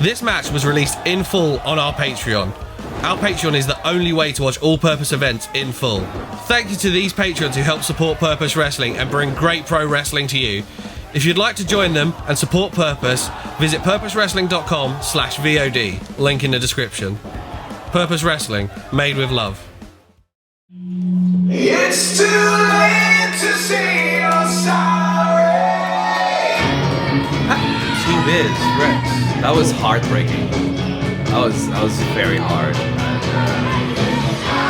This match was released in full on our Patreon. Our Patreon is the only way to watch all-purpose events in full. Thank you to these patrons who help support Purpose Wrestling and bring great pro wrestling to you. If you'd like to join them and support Purpose, visit purposewrestling.com/VOD. Link in the description. Purpose Wrestling, made with love. It's too late to say you're sorry. Team Biz, Rex. That was heartbreaking. That was very hard.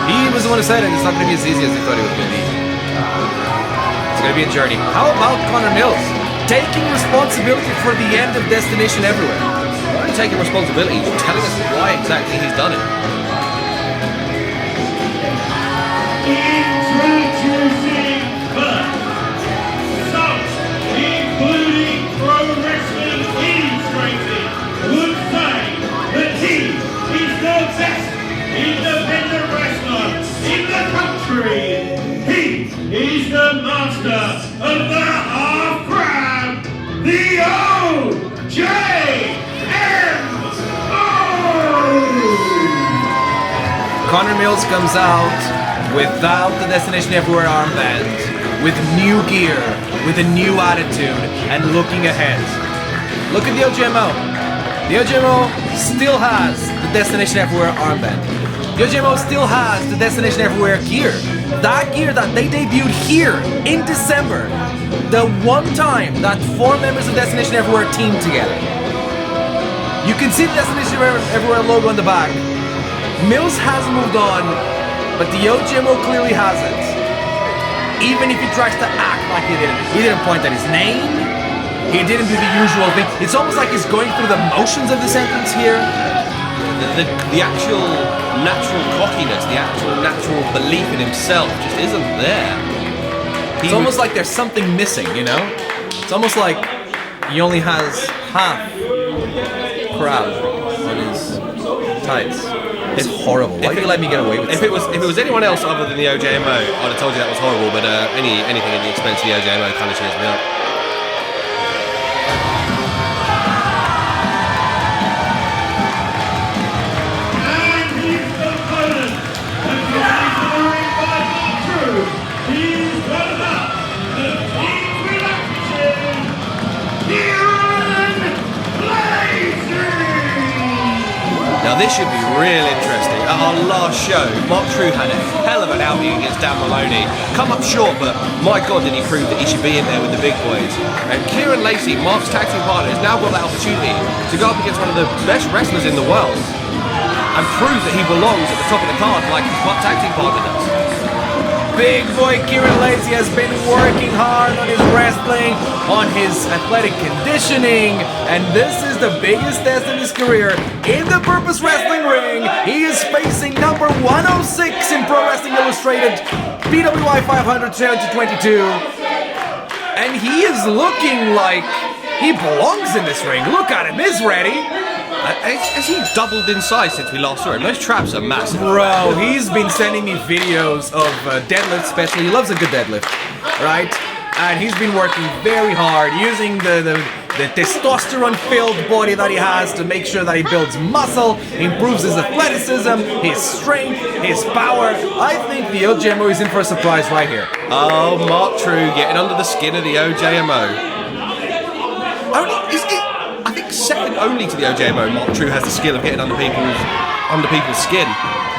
He was the one who said it. It's not going to be as easy as he thought it was going to be. It's going to be a journey. How about Connor Mills taking responsibility for the end of Destination Everywhere? Not only taking responsibility, he's telling us why exactly he's done it. Introducing first, some, including Pro Wrestling Illustrated, would say that he is the best independent wrestler in the country. He is the master of the half crab, the O.J.M.O. Connor Mills comes out without the Destination Everywhere armband, with new gear, with a new attitude, and looking ahead. Look at the O.J.M.O. The O.J.M.O. still has the Destination Everywhere armband. The O.J.M.O. still has the Destination Everywhere gear. That gear that they debuted here in December. The one time that 4 members of Destination Everywhere teamed together. You can see the Destination Everywhere logo on the back. Mills has moved on, but the O.J.M.O. clearly hasn't. Even if he tries to act like he didn't. He didn't point at his name. He didn't do the usual thing. It's almost like he's going through the motions of the sentence here. The actual natural cockiness, the actual natural belief in himself just isn't there. It's almost like there's something missing, you know? It's almost like he only has half crowd on his tights. It's horrible. Why do you let me get away with if it was anyone else other than the O.J.M.O., I'd have told you that was horrible, but anything at the expense of the O.J.M.O. kind of cheers me up. Now this should be real interesting. At our last show, Mark True had a hell of an outing against Dan Maloney. Come up short, but my God did he prove that he should be in there with the big boys. And Kieron Lacey, Mark's tag team partner, has now got that opportunity to go up against one of the best wrestlers in the world and prove that he belongs at the top of the card like his tag team partner does. Big boy Kieron Lacey has been working hard on his wrestling, on his athletic conditioning, and this is the biggest test of his career in the Purpose Wrestling ring. He is facing number 106 in Pro Wrestling Illustrated, PWI 500 2022, and he is looking like he belongs in this ring. Look at him, he's ready. Has he doubled in size since we last saw him? Those traps are massive. Bro, he's been sending me videos of deadlifts, especially. He loves a good deadlift, right? And he's been working very hard, using the testosterone-filled body that he has to make sure that he builds muscle, improves his athleticism, his strength, his power. I think the O.J.M.O. is in for a surprise right here. Oh, Mark True getting under the skin of the O.J.M.O. I think second only to the O.J.M.O. Mark True has the skill of getting under people's skin.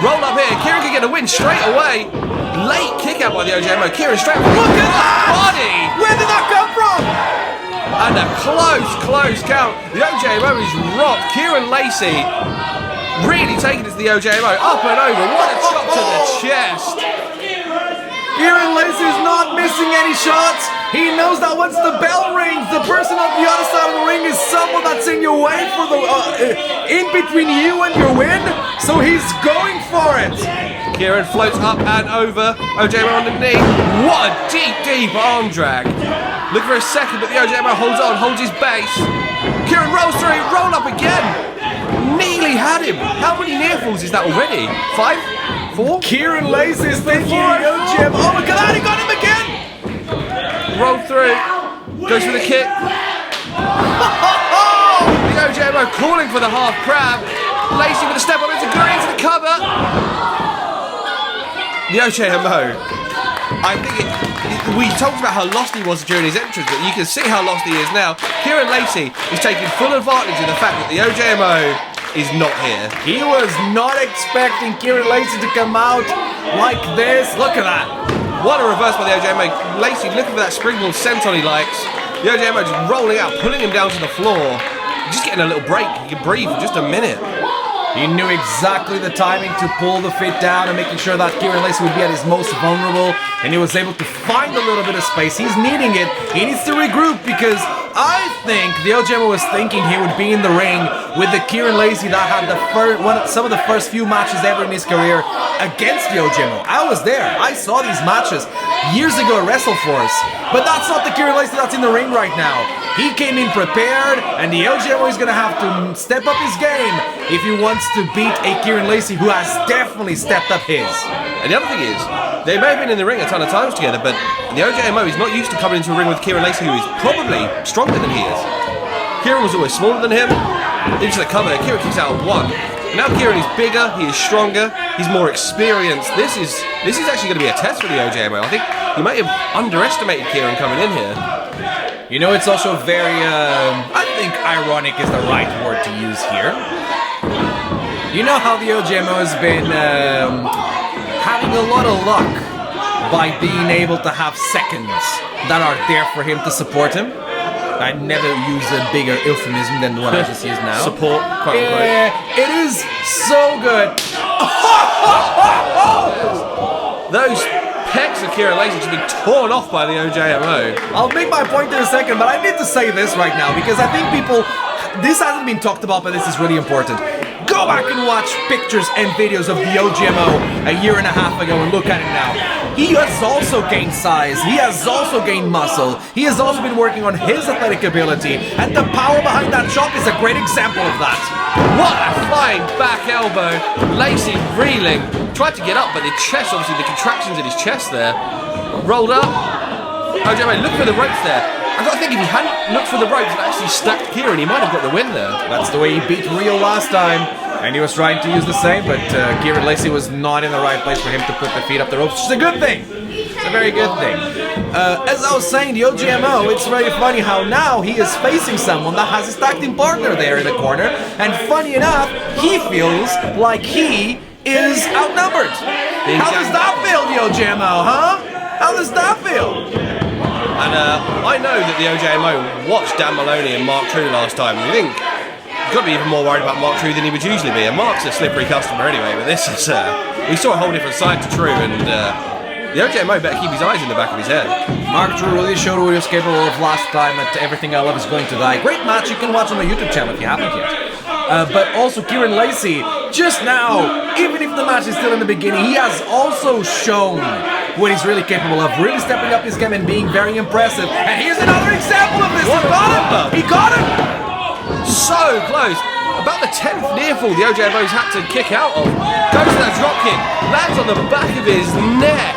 Roll up here, Kieron can get a win straight away. Late kick out by the O.J.M.O. Kieron straight up. Look at that body! Where did that come from? And a close count. The O.J.M.O. is rocked. Kieron Lacey really taking it to the O.J.M.O. Up and over. What a chop to the chest. Kieron Lacey is not missing any shots. He knows that once the bell rings, the person on the other side of the ring is someone that's in your way for the in between you and your win. So he's going for it. Kieron floats up and over. O.J.M.O. on the knee. What a deep arm drag. Look for a second, but the O.J.M.O. holds on, holds his base. Kieron rolls through, roll up again. Nearly had him. How many near falls is that already? 5? 4? Kieron Lacey is thinking O.J.M.O. Oh my God, he got him again. Roll through, goes for the kick. The O.J.M.O calling for the half crab. Lacey with a step up into the cover. The O.J.M.O. I think we talked about how lost he was during his entrance, but you can see how lost he is now. Kieron Lacey is taking full advantage of the fact that the O.J.M.O is not here. He was not expecting Kieron Lacey to come out like this. Look at that. What a reverse by the O.J.M.O. Lacey looking for that springboard senton he likes. The O.J.M.O just rolling out, pulling him down to the floor. Just getting a little break. He can breathe for just a minute. He knew exactly the timing to pull the feet down and making sure that Kieron Lacey would be at his most vulnerable, and he was able to find a little bit of space. He's needing it. He needs to regroup because I think the O.J.M.O was thinking he would be in the ring with the Kieron Lacey that had some of the first few matches ever in his career against the O.J.M.O. I was there. I saw these matches years ago at WrestleForce, but that's not the Kieron Lacey that's in the ring right now. He came in prepared, and the O.J.M.O is going to have to step up his game if he wants to beat a Kieron Lacey who has definitely stepped up his. And the other thing is, they may have been in the ring a ton of times together, but the O.J.M.O is not used to coming into a ring with Kieron Lacey, who is probably stronger than he is. Kieron was always smaller than him. Into the cover, Kieron kicks out at one. Now Kieron is bigger, he is stronger, he's more experienced. This is actually going to be a test for the O.J.M.O. I think he might have underestimated Kieron coming in here. You know, it's also very, I think ironic is the right word to use here. You know how the O.J.M.O has been having a lot of luck by being able to have seconds that are there for him to support him? I never use a bigger euphemism than the one I just used now. Support, quote unquote. It is so good. Those pecs of Kieron Lacey should be torn off by the O.J.M.O. I'll make my point in a second, but I need to say this right now because I think people, this hasn't been talked about, but this is really important. Go back and watch pictures and videos of the O.J.M.O. a year and a half ago and look at him now. He has also gained size, he has also gained muscle, he has also been working on his athletic ability, and the power behind that chop is a great example of that. What a flying back elbow. Lacey reeling. Tried to get up, but the chest, obviously the contractions in his chest there. Rolled up. O.J.M.O look for the ropes there. I've got to think if he hadn't looked for the ropes and actually stacked Kieron, he might have got the win there. That's the way he beat Rio last time. And he was trying to use the same, but Kieron Lacey was not in the right place for him to put the feet up the ropes, which is a good thing. It's a very good thing. As I was saying, the O.J.M.O, it's very funny how now he is facing someone that has his tag team partner there in the corner, and funny enough, he feels like he is outnumbered. How does that feel, the O.J.M.O, huh? How does that feel? And I know that the O.J.M.O watched Dan Maloney and Mark True last time. We think he's got to be even more worried about Mark True than he would usually be. And Mark's a slippery customer anyway, but this is, we saw a whole different side to True, and the O.J.M.O better keep his eyes in the back of his head. Mark True really showed what he was capable of last time at Everything I Love Is Going to Die. Great match you can watch on the YouTube channel if you haven't yet. But also Kieron Lacey, just now, even if the match is still in the beginning, he has also shown what he's really capable of, really stepping up his game and being very impressive. And here's another example of this. What He got him! He got him! So close. About the 10th near fall the O.J.M.O's had to kick out of. Goes to that drop kick, lands on the back of his neck.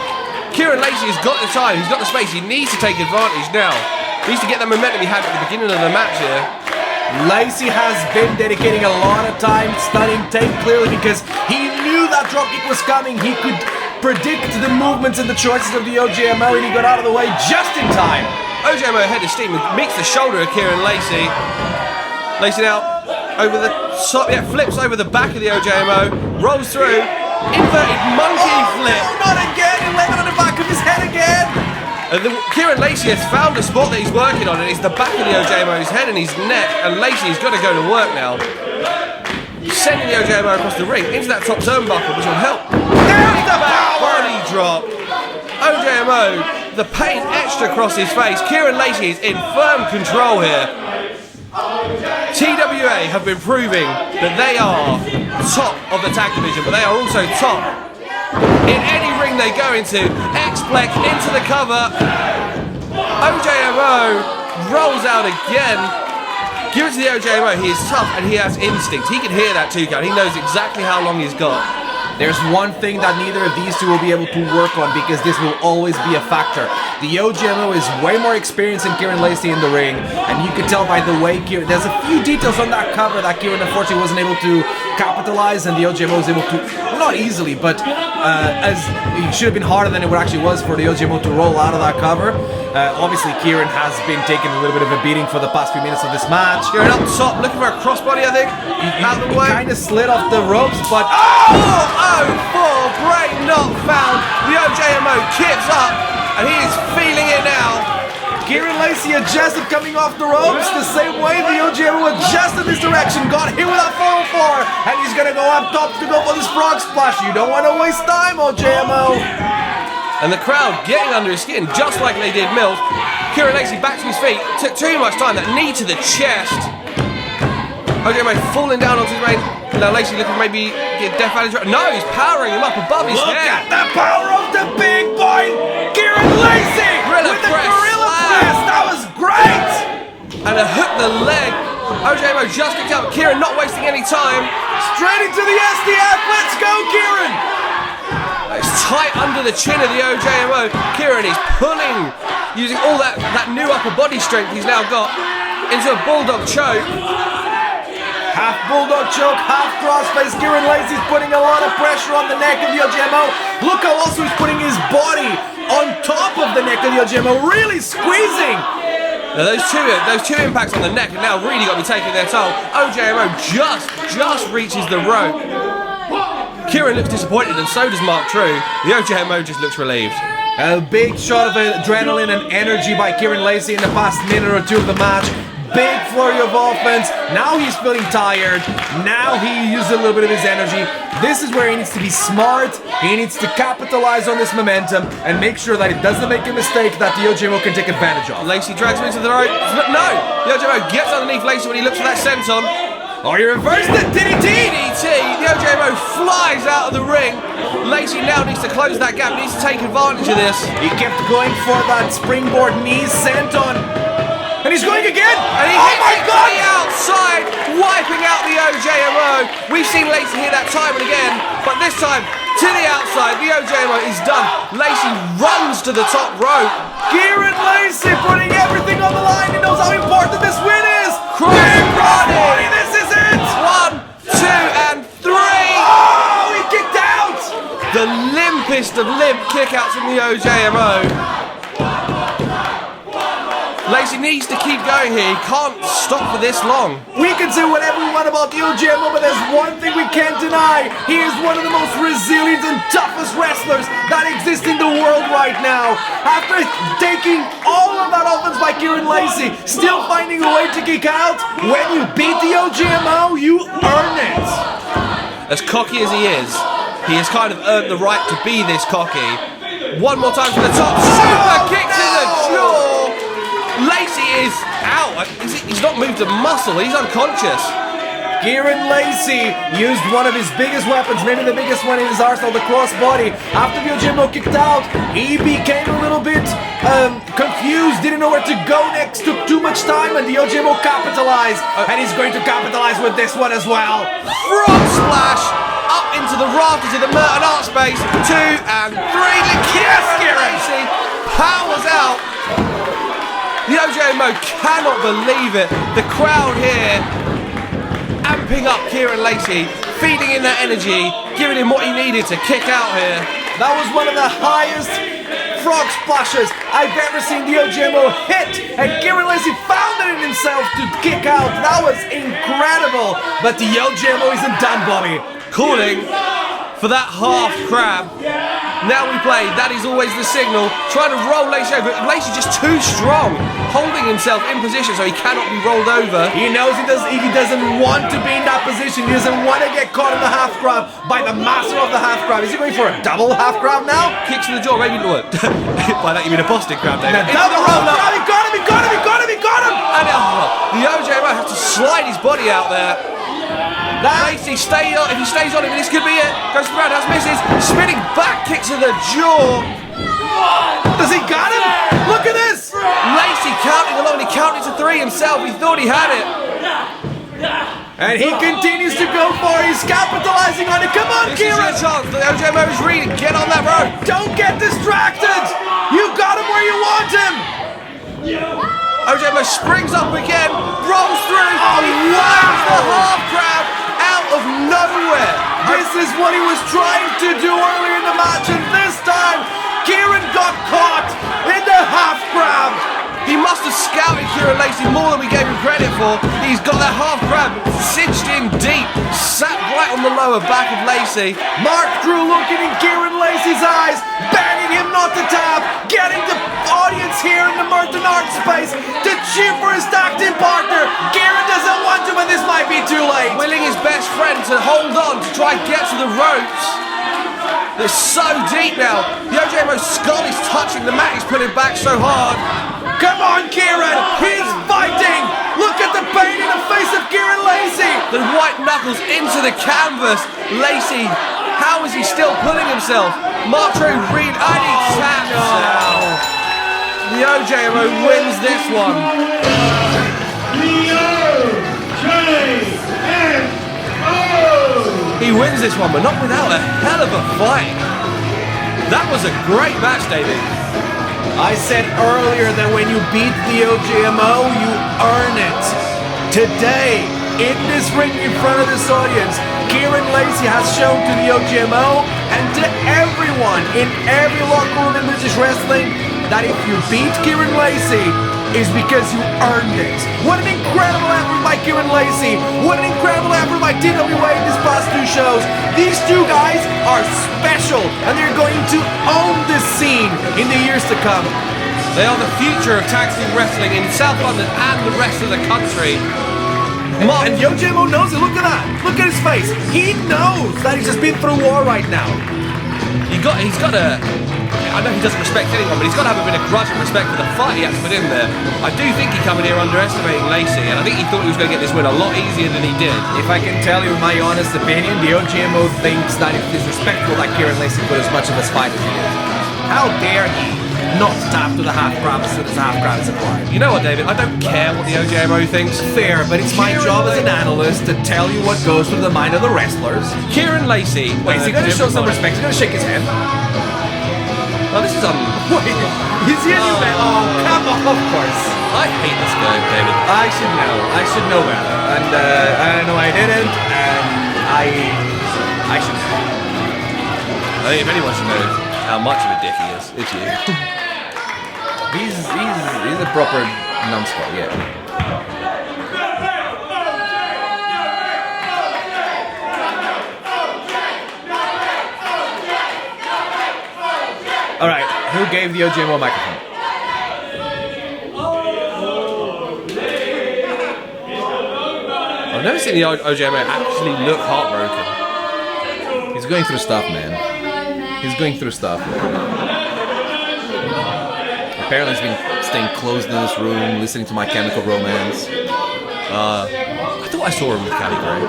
Kieron Lacey has got the time, he's got the space, he needs to take advantage now. He needs to get the momentum he had at the beginning of the match here. Lacey has been dedicating a lot of time studying tape clearly because he knew that dropkick was coming. He could predict the movements and the choices of the O.J.M.O, and he got out of the way just in time. O.J.M.O head of steam meets the shoulder of Kieron Lacey. Lacey now over the top, flips over the back of the O.J.M.O, rolls through, inverted monkey flip. Not again, he landed on the back of his head again. Kieron Lacey has found a spot that he's working on, and it's the back of the O.J.M.O's head and his neck, and Lacey's got to go to work now. Sending the O.J.M.O across the ring into that top turnbuckle, which will help. There's the Body drop. O.J.M.O, the pain etched across his face. Kieron Lacey is in firm control here. TWA have been proving that they are top of the tag division, but they are also top in any ring they go into. X-Plex into the cover. O.J.M.O rolls out again. Give it to the O.J.M.O. He is tough and he has instinct. He can hear that 2 count. He knows exactly how long he's got. there's one thing that neither of these two will be able to work on because this will always be a factor. The O.J.M.O is way more experienced than Kieron Lacey in the ring, and you can tell by the way Kieron... There's a few details on that cover that Kieron unfortunately wasn't able to capitalize, and the O.J.M.O was able to... Not easily, but as it should have been harder than it actually was for the O.J.M.O to roll out of that cover. Obviously, Kieron has been taking a little bit of a beating for the past few minutes of this match. Kieron up top, looking for a crossbody, I think. Out of the way. Kind of slid off the ropes, but... 4-0-4, break not found. The O.J.M.O kicks up, and he is feeling it now. Kieron Lacey adjusted coming off the ropes the same way the O.J.M.O adjusted this direction, got hit with that 4-4, and he's gonna go up top to go for this frog splash. You don't want to waste time, O.J.M.O. And the crowd getting under his skin, just like they did Mills. Kieron Lacey back to his feet, took too much time, that knee to the chest. O.J.M.O falling down onto his main. Now Lacey looking to maybe get death adage. No, he's powering him up above his Look head. at the power of the big boy, Kieron Lacey, Gorilla with the press gorilla slam. press. That was great. And a hook the leg. O.J.M.O just kicked out. Kieron not wasting any time. Straight into the SDF. Let's go, Kieron. It's tight under the chin of the O.J.M.O. Kieron is pulling, using all that new upper body strength he's now got into a bulldog choke. Half bulldog choke, half crossface. Kieron Lacey's putting a lot of pressure on the neck of the O.J.M.O. Look how also he's putting his body on top of the neck of the O.J.M.O. Really squeezing. Now those two impacts on the neck have now really got to be taking their toll. O.J.M.O just reaches the rope. Kieron looks disappointed, and so does Mark True. The O.J.M.O just looks relieved. A big shot of adrenaline and energy by Kieron Lacey in the past minute or two of the match. Big flurry of offense. Now he's feeling tired. Now he uses a little bit of his energy. This is where he needs to be smart. He needs to capitalize on this momentum and make sure that he doesn't make a mistake that the O.J.M.O can take advantage of. Lacey drags him into the rope. No! The O.J.M.O gets underneath Lacey when he looks for that senton. Oh, he reversed it! DDT! DDT! The O.J.M.O flies out of the ring. Lacey now needs to close that gap, needs to take advantage of this. He kept going for that springboard knee senton. And he's going again! And he hits it to the outside, wiping out the O.J.M.O. We've seen Lacey hit that time and again, but this time to the outside, the O.J.M.O is done. Lacey runs to the top rope. Kieron Lacey putting everything on the line. He knows how important this win is. Crossbody! This is it! 1, 2, and 3! Oh, he kicked out! The limpest of limp kickouts from the O.J.M.O. Lacey needs to keep going here. He can't stop for this long. We can say whatever we want about the O.J.M.O, but there's one thing we can't deny. He is one of the most resilient and toughest wrestlers that exist in the world right now. After taking all of that offense by Kieron Lacey, still finding a way to kick out, when you beat the O.J.M.O, you earn it. As cocky as he has kind of earned the right to be this cocky. One more time from the top. Super kick to the jaw. Lacey is out. He's not moved a muscle. He's unconscious. Kieron Lacey used one of his biggest weapons, maybe the biggest one in his arsenal, the crossbody. After the O.J.M.O kicked out, he became a little bit confused, didn't know where to go next, took too much time, and the O.J.M.O capitalized. And he's going to capitalize with this one as well. Frog splash up into the rafters of the Merton art space. 2 and 3. Yes, Kieron! Lacey powers out. The O.J.M.O cannot believe it. The crowd here amping up Kieron Lacey, feeding in that energy, giving him what he needed to kick out here. That was one of the highest frog splashes I've ever seen the O.J.M.O hit, and Kieron Lacey found it in himself to kick out. That was incredible, but the O.J.M.O isn't done, Bobby. Calling for that half crab. Now we play, that is always the signal. Trying to roll Lacey over. Lacey just too strong, holding himself in position so he cannot be rolled over. He knows he doesn't want to be in that position. He doesn't want to get caught in the half crab by the master of the half crab. Is he going for a double half crab now? Kicks to the jaw, maybe what? By that you mean a Boston crab, David. Double roll up. He got him! And the O.J.M.O has to slide his body out there. Lacey, if he stays on him, this could be it. Goes to the roundhouse, misses. Spinning back kick to the jaw. Does he got him? Look at this! Lacey counting along. He counted to 3 himself. He thought he had it. And he continues to go far. He's capitalizing on it. Come on, This is your Kieron. chance. The O.J.M.O is reading. Get on that road. Don't get distracted. You got him where you want him. O.J.M.O springs up again, rolls through. He lands the half crab out of nowhere. This is what he was trying to do earlier in the match, and this time, Kieron got caught in the half grab. He must have scouted Kieron Lacey more than we gave him credit for. He's got that half grab cinched in deep, sat right on the lower back of Lacey. Mark Drew looking in Kieron Lacey's eyes, begging him not to tap, getting the audience here in the Merton art space to cheer for his tag team partner. Kieron doesn't want to, but this might be too late. Willing his best friend to hold on to try and get to the ropes. It's so deep now. The O.J.M.O skull is touching the mat. He's putting back so hard. Come on, Kieron! He's fighting! Look at the pain in the face of Kieron Lacey! The white knuckles into the canvas. Lacey, how is he still pulling himself? Martro Reed, and he taps out. The O.J.M.O wins this one. He wins this one, but not without a hell of a fight. That was a great match, David. I said earlier that when you beat the O.J.M.O, you earn it. Today, in this ring in front of this audience, Kieron Lacey has shown to the O.J.M.O and to everyone in every locker room in British wrestling that if you beat Kieron Lacey, is because you earned it. What an incredible effort by Kieron Lacey. What an incredible effort by TWA in these past two shows. These two guys are special, and they're going to own this scene in the years to come. They are the future of tag team wrestling in South London and the rest of the country. And the O.J.M.O knows it. Look at that. Look at his face. He knows that he's just been through war right now. He's got a... I know he doesn't respect anyone, but he's got to have a bit of grudge and respect for the fight he had to put in there. I do think he came in here underestimating Lacey, and I think he thought he was going to get this win a lot easier than he did. If I can tell you my honest opinion, the O.J.M.O thinks that it is respectful that Kieron Lacey put as much of his fight as he did. How dare he not tap to the half grab as soon as the half grab is applied? You know what, David? I don't care what the O.J.M.O thinks. Fair, but it's my job as an analyst to tell you what goes through the mind of the wrestlers. Kieron Lacey... Wait, is he going to show some respect? He's going to shake his hand? Oh, this is Wait, is he a new man? Oh, come on, of course. I hate this guy, David. I should know. I should know better. And I know I didn't, and I should know. I think if anyone should know how much of a dick he is, it's you. He's a proper numbskull, yeah. All right, who gave the O.J.M.O microphone? I've never seen the O.J.M.O actually look heartbroken. He's going through stuff, man. He's going through stuff. Apparently he's been staying closed in this room, listening to My Chemical Romance. I thought I saw him with Cali Gray.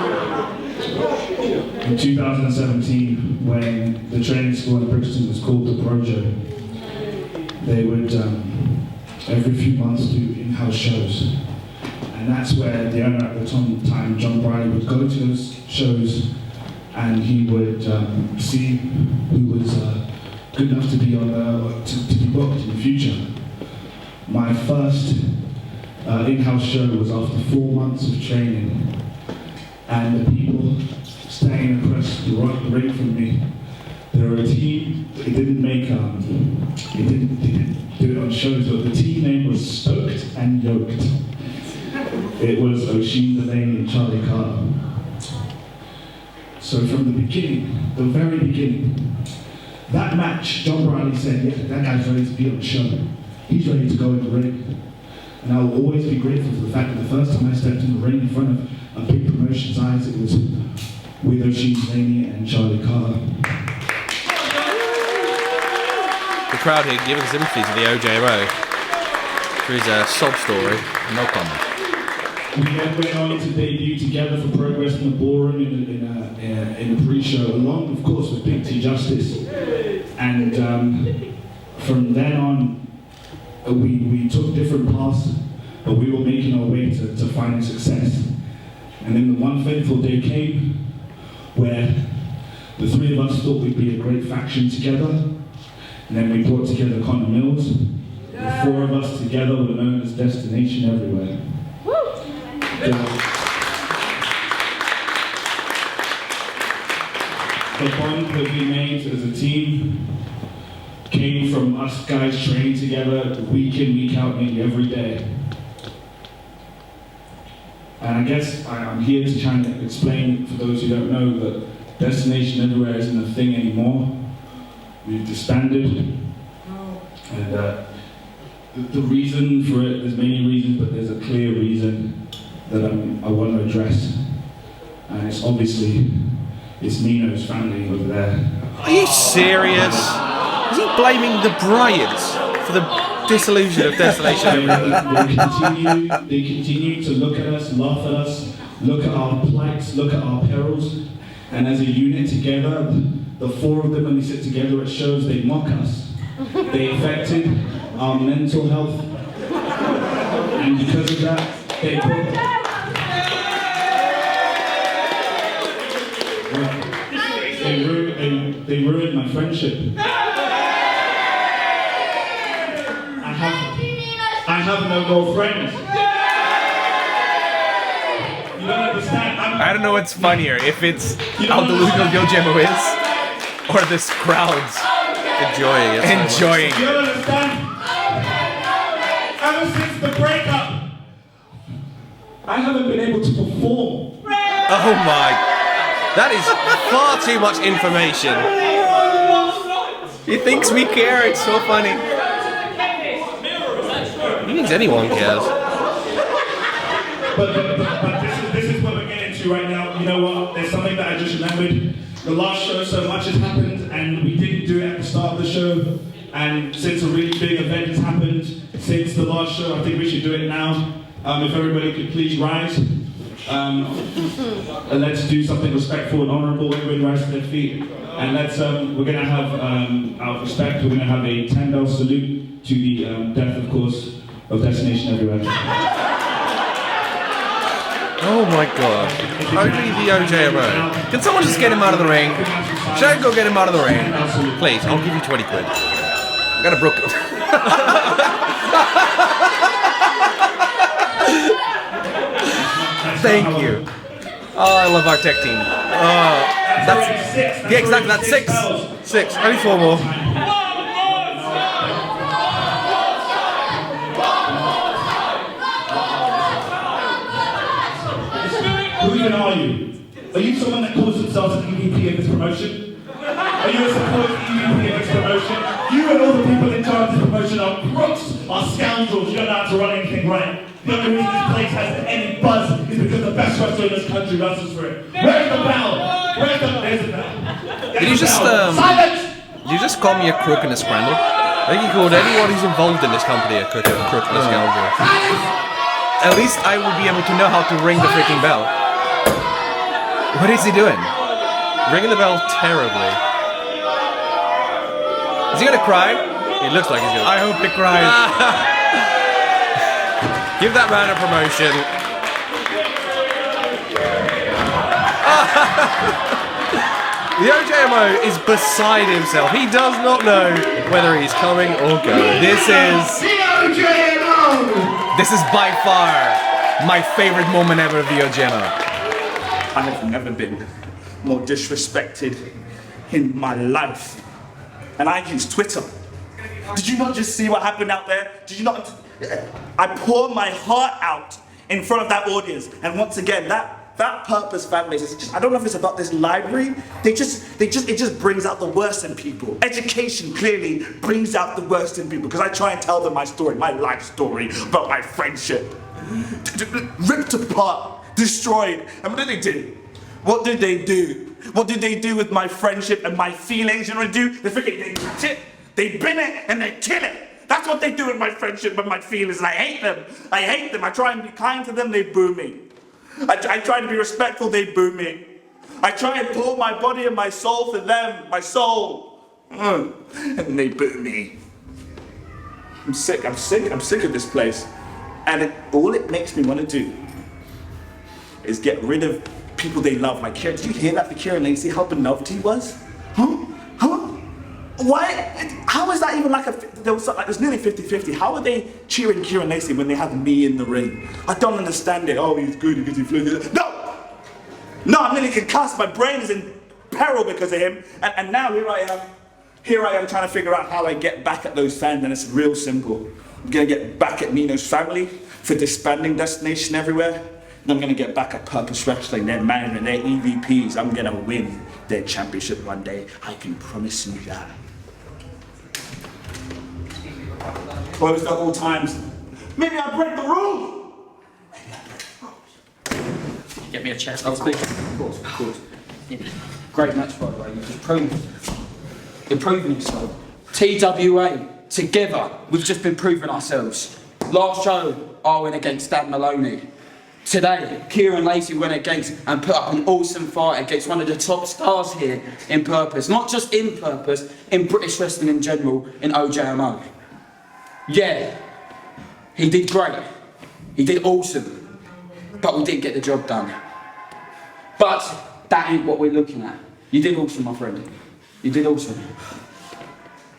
In 2017, when the training school in Brixton was called the Projo, they would every few months do in-house shows. And that's where the owner at the time, John Bryant, would go to those shows and he would see who was good enough to be to be booked in the future. My first in-house show was after 4 months of training, and the people standing across the ring from me, they were a team. They didn't make they didn't do it on shows, but the team name was Stoked and Yoked. It was O.J.M.O and Charlie Carter. So from the beginning, the very beginning, that match, John Briley said, yeah, that guy's ready to be on the show. He's ready to go in the ring. And I'll always be grateful for the fact that the first time I stepped in the ring in front of a big promotion's eyes, it was with O.J.M.O and Charlie Carter. The crowd here giving sympathy to the O.J.M.O for his sob story. No comment. We then went on to debut together for Progress in the Ballroom in a pre-show, along, of course, with Big T Justice. And from then on, we took different paths, but we were making our way to finding success. And then the one fateful day came where the three of us thought we'd be a great faction together, and then we brought together Connor Mills. The four of us together were known as Destination Everywhere. The bond that we made as a team came from us guys training together week in, week out, nearly every day. And I guess I'm here to try and explain, for those who don't know, that Destination Everywhere isn't a thing anymore. We've disbanded. And the reason for it, there's many reasons, but there's a clear reason that I want to address. And it's obviously, it's Nino's family over there. Are you serious? Is he blaming the Bryants for the disillusion of Destination Everywhere? They continue to look at us, laugh at us, look at our plights, look at our perils, and as a unit together, the four of them, when they sit together at shows, they mock us. They affected our mental health, and because of that, they ruined my friendship. I have no more friends. You don't understand. I don't know what's funnier, if it's how delusional O.J.M.O is, or this crowd's Enjoying it. enjoying You it. don't understand. Ever since the breakup, I haven't been able to perform. Oh my. That is far too much information. He thinks we care, it's so funny. He thinks anyone cares. But this is what we're getting to right now. You know what? There's something that I just remembered. The last show, so much has happened, and we didn't do it at the start of the show. And since a really big event has happened since the last show, I think we should do it now. If everybody could please rise. And let's do something respectful and honourable. Everybody rise to their feet. And let's, we're going to have, out of respect, we're going to have a 10-bell salute to the death, of course, of Destination Everywhere. Oh my god. Only the O.J.M.O. Can someone just get him out of the ring? Should I go get him out of the ring? Please, I'll give you 20 quid. I got a broke. Thank you. Oh, I love our tech team. That's yeah, exactly. That's 6. 6. Only 4 more. Who even are you? Are you someone that calls themselves an EVP of this promotion? Are you a supposed EVP of this promotion? You and all the people in charge of this promotion are crooks, are scoundrels. You don't know how to run anything right. The only reason this place has any buzz is because the best wrestler in this country wrestles for it. Where's the bell? There's the bell. Did you just Silence! Did you just call me a crook and a scramble? I think he called anyone who's involved in this company a crook and a scoundrel. At least I would be able to know how to ring the freaking bell. What is he doing? Ringing the bell terribly. Is he gonna cry? It looks like he's gonna. I hope he cries. Give that man a promotion. The O.J.M.O. is beside himself. He does not know whether he's coming or going. This is by far my favorite moment ever of the O.J.M.O. I have never been more disrespected in my life. And I use Twitter. Did you not just see what happened out there? Did you not? I poured my heart out in front of that audience. And once again, that purpose fan base is just, I don't know if it's about this library. It just brings out the worst in people. Education clearly brings out the worst in people because I try and tell them my story, my life story about my friendship. Ripped apart, destroyed. And what did they do? What did they do? What did they do with my friendship and my feelings? You know what they do? They catch it, they bin it, and they kill it. That's what they do with my friendship and my feelings, and I hate them. I hate them. I try and be kind to them, they boo me. I try to be respectful, they boo me. I try and pour my body and my soul for them, my soul. And they boo me. I'm sick of this place. And all it makes me want to do is get rid of people they love. Like, did you hear that for Kieron Lacey? How beloved he was? Huh? Why? How is that even like there's nearly 50-50. How are they cheering Kieron Lacey when they have me in the ring? I don't understand it. Oh, he's good because he flew. No, I'm nearly concussed. My brain is in peril because of him. And now here I am trying to figure out how I get back at those fans, and it's real simple. I'm gonna get back at Nino's family for disbanding Destination Everywhere. And I'm gonna get back at Purpose Wrestling, their management, their EVPs. I'm gonna win their championship one day. I can promise you that. Closed at all times. Maybe I break the rules. Get me a chair. Of course. Yeah. Great match, by the way. You're proving yourself. TWA, together, we've just been proving ourselves. Last show, I went against Dan Maloney. Today, Kieron Lacey went against and put up an awesome fight against one of the top stars here in Purpose. Not just in Purpose, in British wrestling in general, in O.J.M.O. Yeah, he did great. He did awesome. But we didn't get the job done. But that ain't what we're looking at. You did awesome, my friend. You did awesome.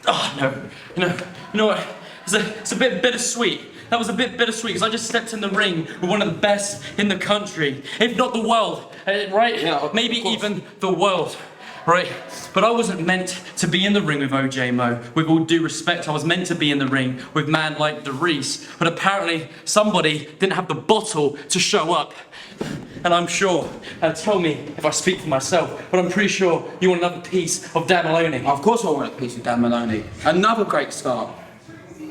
Oh, no. You know what? It's a bit bittersweet. That was a bit bittersweet because I just stepped in the ring with one of the best in the country, if not the world, right? Yeah, maybe even the world, right? But I wasn't meant to be in the ring with O.J.M.O. With all due respect, I was meant to be in the ring with man like Reese, but apparently somebody didn't have the bottle to show up. And I'm sure, tell me if I speak for myself, but I'm pretty sure you want another piece of Dan Maloney. Of course I want a piece of Dan Maloney. Another great start.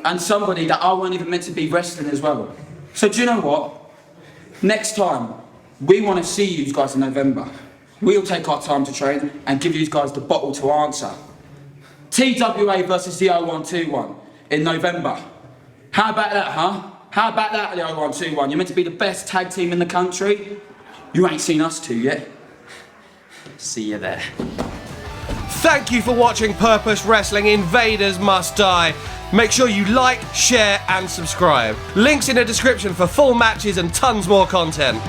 And somebody that I weren't even meant to be wrestling as well. So do you know what? Next time, we want to see you guys in November. We'll take our time to train and give you guys the bottle to answer. TWA versus the 0121 in November. How about that, huh? How about that, the 0121? You're meant to be the best tag team in the country. You ain't seen us two yet. See you there. Thank you for watching Purpose Wrestling Invaders Must Die. Make sure you like, share and subscribe. Links in the description for full matches and tons more content.